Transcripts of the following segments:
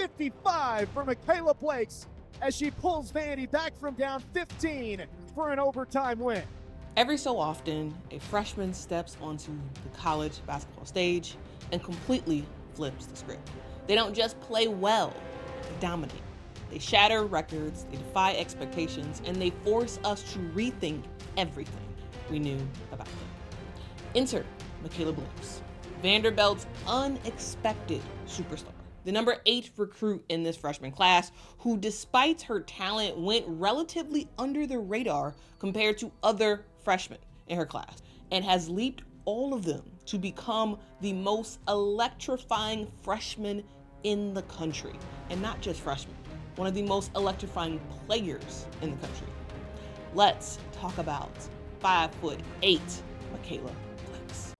55 for Mikayla Blakes as she pulls Vandy back from down 15 for an overtime win. Every so often, a freshman steps onto the college basketball stage and completely flips the script. They don't just play well, they dominate. They shatter records, they defy expectations, and they force us to rethink everything we knew about them. Enter Mikayla Blakes, Vanderbilt's unexpected superstar, the number 8 recruit in this freshman class, who despite her talent went relatively under the radar compared to other freshmen in her class, and has leaped all of them to become the most electrifying freshman in the country. And not just freshman, one of the most electrifying players in the country. Let's talk about 5'8" Mikayla Blakes.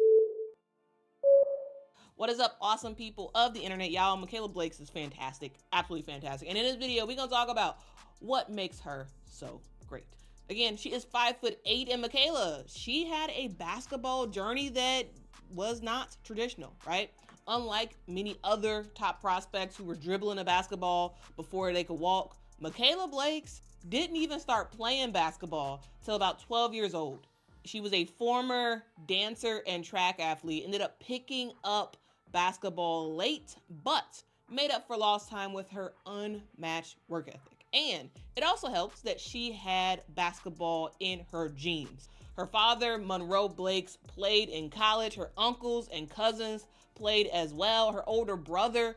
What is up, awesome people of the internet? Y'all, Mikayla Blakes is fantastic, absolutely fantastic. And in this video, we're gonna talk about what makes her so great. Again, she is 5'8", and Mikayla, she had a basketball journey that was not traditional, right? Unlike many other top prospects who were dribbling a basketball before they could walk, Mikayla Blakes didn't even start playing basketball till about 12 years old. She was a former dancer and track athlete, ended up picking up basketball late, but made up for lost time with her unmatched work ethic. And it also helps that she had basketball in her genes. Her father, Monroe Blakes, played in college. Her uncles and cousins played as well. Her older brother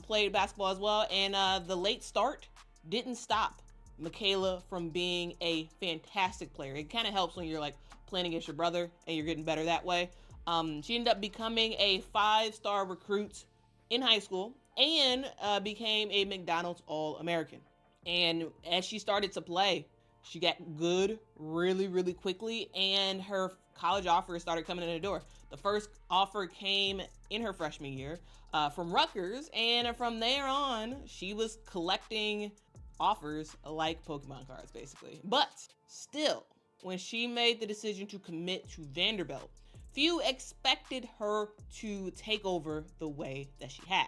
played basketball as well. And the late start didn't stop Mikayla from being a fantastic player. It kind of helps when you're like playing against your brother and you're getting better that way. She ended up becoming a 5-star recruit in high school and became a McDonald's All-American. And as she started to play, she got good really quickly, and her college offers started coming in the door. The first offer came in her freshman year from Rutgers, and from there on, she was collecting offers like Pokemon cards, basically. But still, when she made the decision to commit to Vanderbilt, few expected her to take over the way that she has.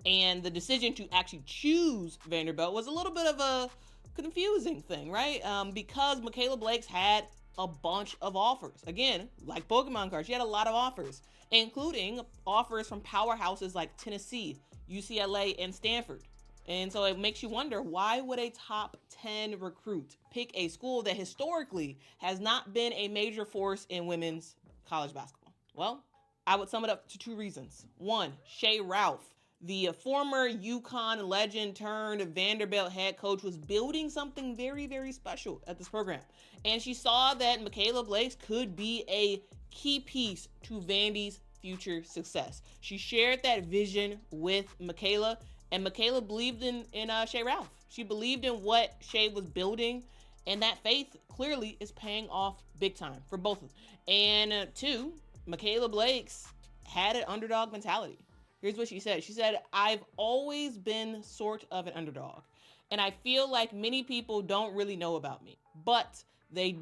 And the decision to actually choose Vanderbilt was a little bit of a confusing thing, right? Because Mikayla Blakes had a bunch of offers. Again, like Pokemon cards, she had a lot of offers, including offers from powerhouses like Tennessee, UCLA, and Stanford. And so it makes you wonder, why would a top 10 recruit pick a school that historically has not been a major force in women's college basketball? Well, I would sum it up to 2 reasons. One, Shea Ralph, the former UConn legend turned Vanderbilt head coach, was building something very special at this program. And she saw that Mikayla Blakes could be a key piece to Vandy's future success. She shared that vision with Mikayla, and Mikayla believed in Shea Ralph. She believed in what Shea was building, and that faith clearly is paying off big time for both of them. And 2, Mikayla Blakes had an underdog mentality. Here's what she said. She said, "I've always been sort of an underdog, and I feel like many people don't really know about me, but they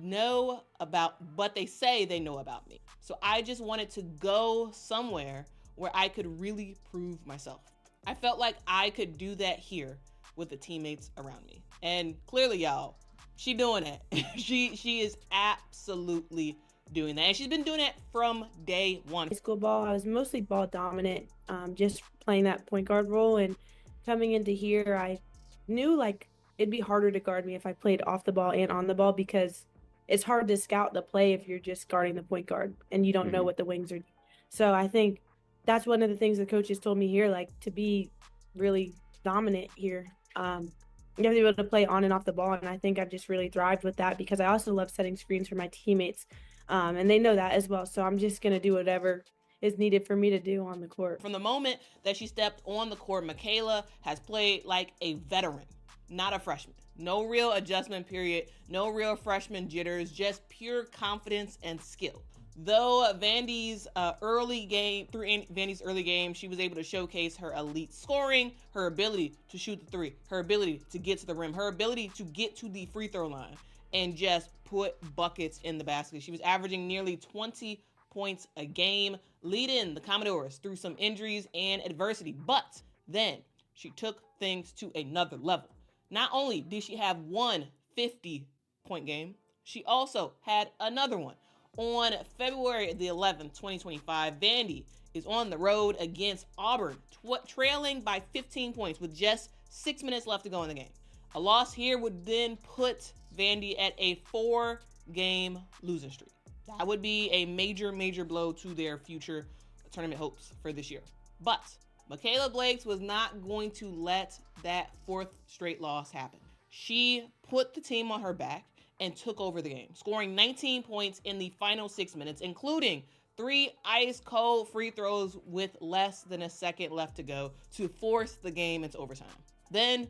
say they know about me. So I just wanted to go somewhere where I could really prove myself. I felt like I could do that here with the teammates around me." And clearly, y'all, she doing it. She is absolutely doing that, and she's been doing it from day one. High school ball, I was mostly ball dominant, just playing that point guard role. And coming into here, I knew like it'd be harder to guard me if I played off the ball and on the ball, because it's hard to scout the play if you're just guarding the point guard and you don't know what the wings are. So I think that's one of the things the coaches told me here, like to be really dominant here. You have to be able to play on and off the ball, and I think I've just really thrived with that, because I also love setting screens for my teammates. And they know that as well. So I'm just going to do whatever is needed for me to do on the court. From the moment that she stepped on the court, Mikayla has played like a veteran, not a freshman. No real adjustment period, no real freshman jitters, just pure confidence and skill. Though Vandy's early game, she was able to showcase her elite scoring, her ability to shoot the 3, her ability to get to the rim, her ability to get to the free throw line, and just put buckets in the basket. She was averaging nearly 20 points a game, leading the Commodores through some injuries and adversity. But then she took things to another level. Not only did she have one 50-point game, she also had another one. On February the 11th, 2025, Vandy is on the road against Auburn, trailing by 15 points with just 6 minutes left to go in the game. A loss here would then put Vandy at a 4-game losing streak. That would be a major, major blow to their future tournament hopes for this year. But Mikayla Blakes was not going to let that 4th straight loss happen. She put the team on her back and took over the game, scoring 19 points in the final 6 minutes, including 3 ice-cold free throws with less than a second left to go to force the game into overtime. Then,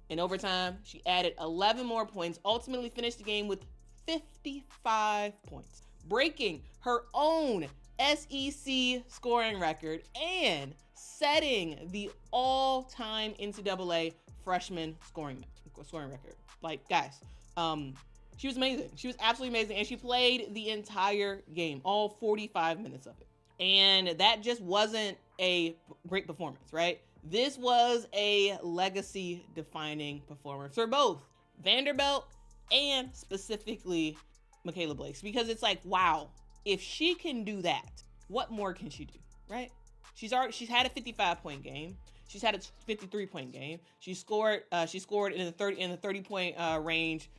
in overtime, she added 11 more points, ultimately finished the game with 55 points, breaking her own SEC scoring record and setting the all-time NCAA freshman scoring record. Like, guys, she was amazing. She was absolutely amazing, and she played the entire game, all 45 minutes of it. And that just wasn't a great performance, right? This was a legacy-defining performance for both Vanderbilt and specifically Mikayla Blakes, because it's like, wow, if she can do that, what more can she do, right? She's had a 55-point game. She's had a 53-point game. She scored in the 30-point range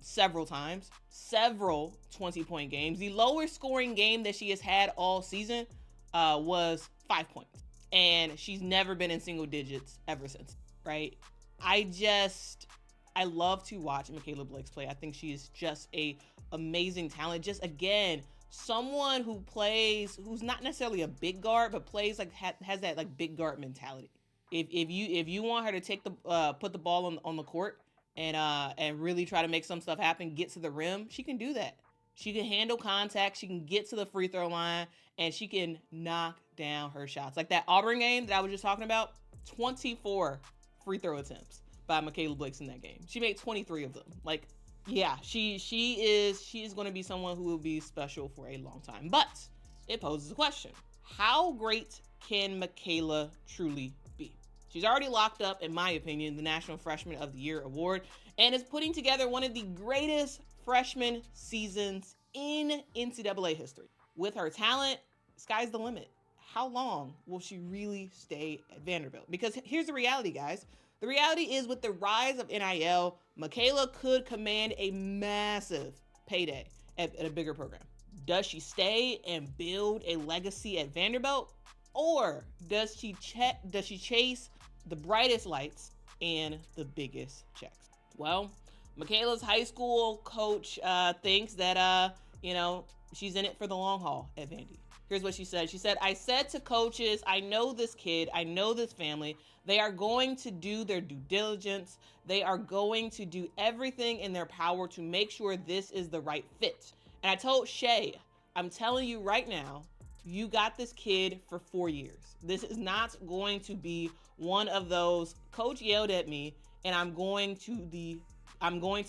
several times, several 20-point games. The lowest scoring game that she has had all season was 5 points. And she's never been in single digits ever since, right? I love to watch Mikayla Blakes play. I think she is just a amazing talent. Just, again, someone who's not necessarily a big guard, but plays like has that like big guard mentality. If you want her to take put the ball on the court and really try to make some stuff happen, get to the rim, she can do that. She can handle contact. She can get to the free throw line, and she can knock down her shots. Like that Auburn game that I was just talking about, 24 free throw attempts by Mikayla Blakes in that game. She made 23 of them. Like, yeah, she is going to be someone who will be special for a long time. But it poses a question: how great can Mikayla truly be? She's already locked up, in my opinion, the National Freshman of the Year award, and is putting together one of the greatest freshman seasons in NCAA history. With her talent, sky's the limit. How long will she really stay at Vanderbilt? Because here's the reality, guys. The reality is, with the rise of NIL, Mikayla could command a massive payday at a bigger program. Does she stay and build a legacy at Vanderbilt? Or does she chase the brightest lights and the biggest checks? Well, Mikayla's high school coach thinks that, she's in it for the long haul at Vandy. Here's what she said. She said, "I said to coaches, I know this kid, I know this family. They are going to do their due diligence. They are going to do everything in their power to make sure this is the right fit. And I told Shay, I'm telling you right now, you got this kid for 4 years. This is not going to be one of those, coach yelled at me and I'm going to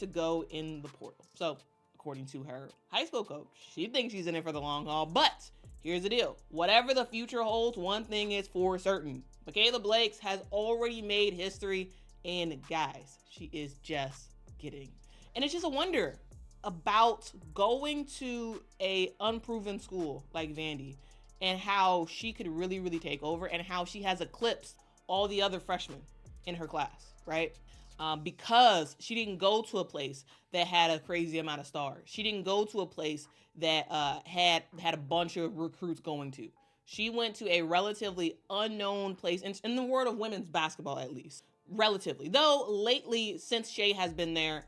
go in the portal." So, according to her high school coach, she thinks she's in it for the long haul. But here's the deal. Whatever the future holds, one thing is for certain. Mikayla Blakes has already made history, and guys, she is just getting. And it's just a wonder about going to a unproven school like Vandy and how she could really, really take over, and how she has eclipsed all the other freshmen in her class, right? Because she didn't go to a place that had a crazy amount of stars. She didn't go to a place that had a bunch of recruits going to. She went to a relatively unknown place in the world of women's basketball, at least. Relatively. Though lately, since Shay has been there,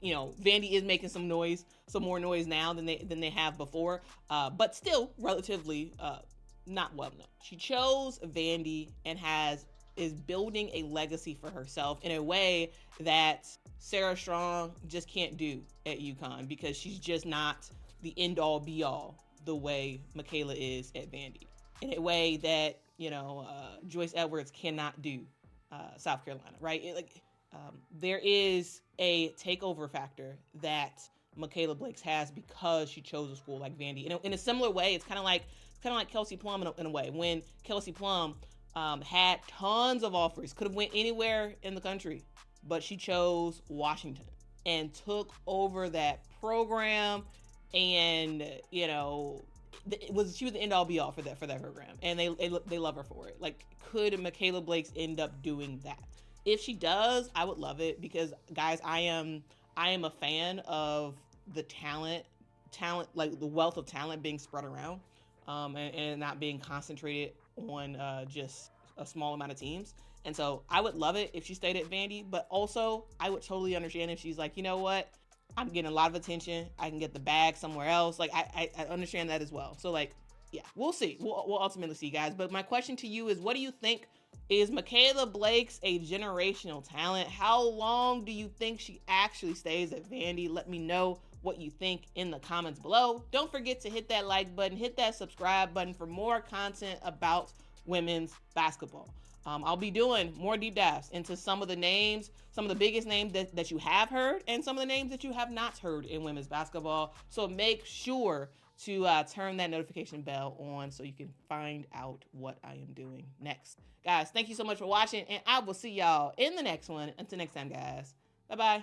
Vandy is making some more noise now than they have before. But still relatively not well known. She chose Vandy and is building a legacy for herself in a way that Sarah Strong just can't do at UConn, because she's just not the end all be all the way Mikayla is at Vandy, in a way that Joyce Edwards cannot do South Carolina, right? There is a takeover factor that Mikayla Blakes has because she chose a school like Vandy. In a similar way, it's kind of like Kelsey Plum in a way. When Kelsey Plum had tons of offers, could have went anywhere in the country, but she chose Washington and took over that program. And she was the end all be all for that program, and they love her for it. Like, could Mikayla Blakes end up doing that? If she does, I would love it, because guys, I am a fan of the talent, like the wealth of talent being spread around, and not being concentrated on just a small amount of teams. And so I would love it if she stayed at Vandy, but also I would totally understand if she's like, you know what, I'm getting a lot of attention, I can get the bag somewhere else. Like, I understand that as well. So, like, yeah, we'll see. We'll ultimately see, guys. But my question to you is, what do you think? Is Mikayla Blakes a generational talent? How long do you think she actually stays at Vandy? Let me know what you think in the comments below. Don't forget to hit that like button, hit that subscribe button for more content about women's basketball. I'll be doing more deep dives into some of the names, some of the biggest names that you have heard, and some of the names that you have not heard in women's basketball. So make sure to turn that notification bell on so you can find out what I am doing next. Guys, thank you so much for watching, and I will see y'all in the next one. Until next time, guys. Bye-bye.